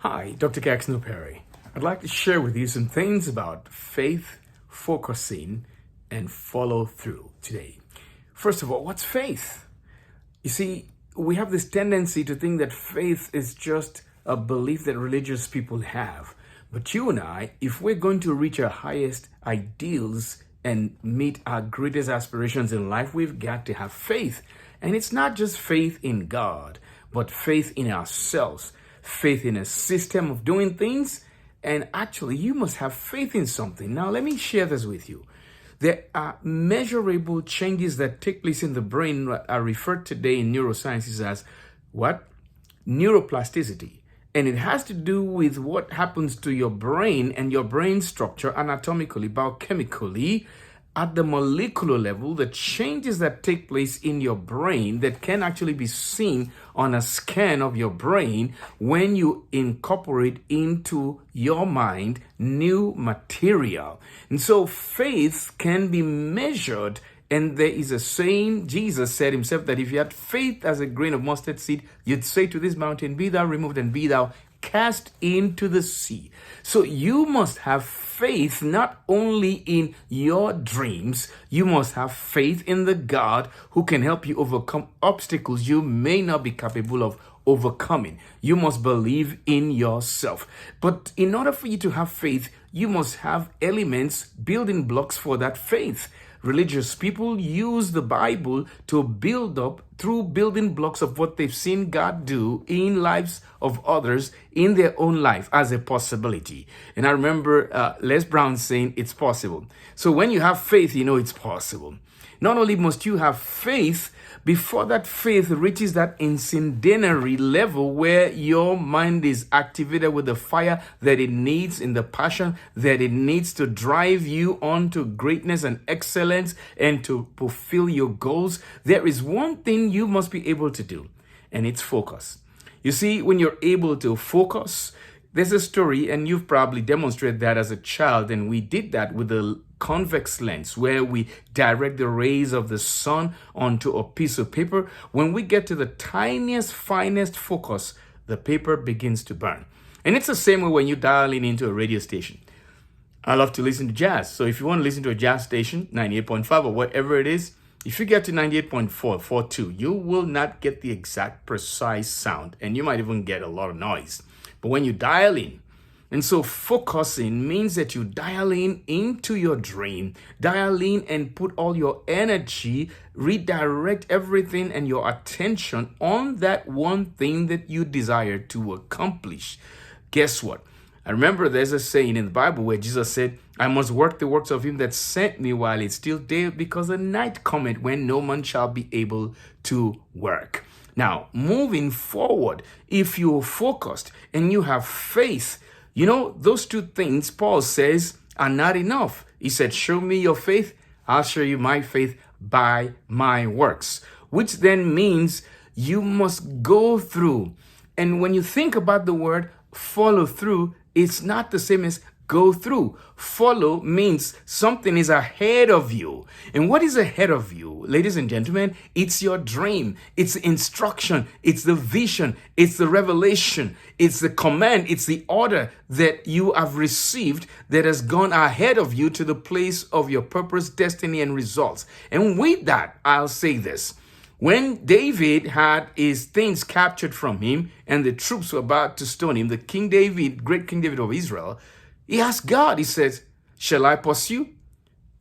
Hi, Dr. Gaxno Perry. I'd like to share with you some things about faith, focusing, and follow through today. First of all, what's faith? You see, we have this tendency to think that faith is just a belief that religious people have. But you and I, if we're going to reach our highest ideals and meet our greatest aspirations in life, we've got to have faith. And it's not just faith in God, but faith in ourselves, faith in a system of doing things. And actually, you must have faith in something. Now, let me share this with you. There are measurable changes that take place in the brain that are referred today in neurosciences as what? Neuroplasticity. And it has to do with what happens to your brain and your brain structure anatomically, biochemically, at the molecular level, the changes that take place in your brain that can actually be seen on a scan of your brain when you incorporate into your mind new material. And so faith can be measured. And there is a saying, Jesus said himself, that if you had faith as a grain of mustard seed, you'd say to this mountain, be thou removed and be thou cast into the sea. So you must have faith not only in your dreams, you must have faith in the God who can help you overcome obstacles you may not be capable of overcoming. You must believe in yourself. But in order for you to have faith, you must have elements, building blocks for that faith. Religious people use the Bible to build up through building blocks of what they've seen God do in lives of others in their own life as a possibility. And I remember Les Brown saying it's possible. So when you have faith, you know it's possible. Not only must you have faith, before that faith reaches that incendiary level where your mind is activated with the fire that it needs, in the passion that it needs to drive you on to greatness and excellence and to fulfill your goals, there is one thing you must be able to do, and it's focus. You see, when you're able to focus, there's a story, and you've probably demonstrated that as a child, and we did that with the convex lens, where we direct the rays of the sun onto a piece of paper. When we get to the tiniest, finest focus, the paper begins to burn. And it's the same way when you dial into a radio station. I love to listen to jazz. So if you want to listen to a jazz station, 98.5 or whatever it is, if you get to 98.4, 42, you will not get the exact precise sound, and you might even get a lot of noise. But when you dial in, and so focusing means that you dial in into your dream, dial in and put all your energy, redirect everything and your attention on that one thing that you desire to accomplish. Guess what? I remember there's a saying in the Bible where Jesus said, I must work the works of him that sent me while it's still day, because the night cometh when no man shall be able to work. Now, moving forward, if you're focused and you have faith, you know, those two things, Paul says, are not enough. He said, show me your faith, I'll show you my faith by my works, which then means you must go through. And when you think about the word follow through, it's not the same as go through. Follow means something is ahead of you. And what is ahead of you, ladies and gentlemen? It's your dream. It's the instruction. It's the vision. It's the revelation. It's the command. It's the order that you have received that has gone ahead of you to the place of your purpose, destiny, and results. And with that, I'll say this. When David had his things captured from him and the troops were about to stone him, the King David, great King David of Israel, he asked God, he says, shall I pursue?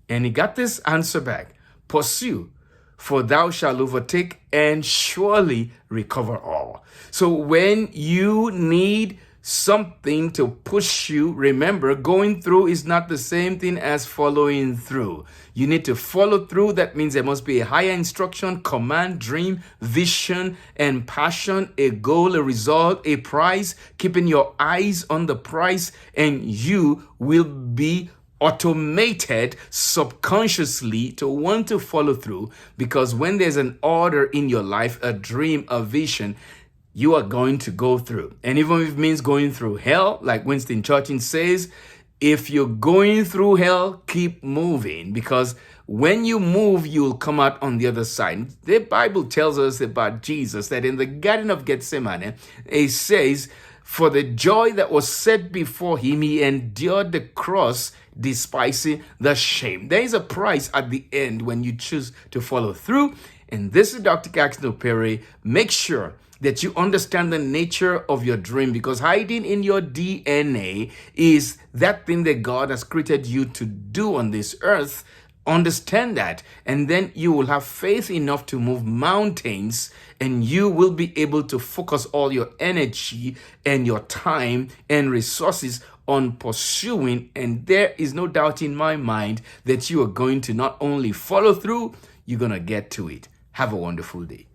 And he got this answer back, pursue, for thou shalt overtake and surely recover all. So when you need something to push you, remember, going through is not the same thing as following through. You need to follow through. That means there must be a higher instruction, command, dream, vision, and passion, a goal, a result, a prize, keeping your eyes on the prize, and you will be automated subconsciously to want to follow through, because when there's an order in your life, a dream, a vision, you are going to go through. And even if it means going through hell, like Winston Churchill says, if you're going through hell, keep moving, because when you move, you'll come out on the other side. The Bible tells us about Jesus that in the Garden of Gethsemane, it says, For the joy that was set before him, he endured the cross, despising the shame. There is a price at the end when you choose to follow through. And this is Dr. Caxton Perry. Make sure that you understand the nature of your dream, because hiding in your DNA is that thing that God has created you to do on this earth. Understand that, and then you will have faith enough to move mountains, and you will be able to focus all your energy and your time and resources on pursuing. And there is no doubt in my mind that you are going to not only follow through, you're going to get to it. Have a wonderful day.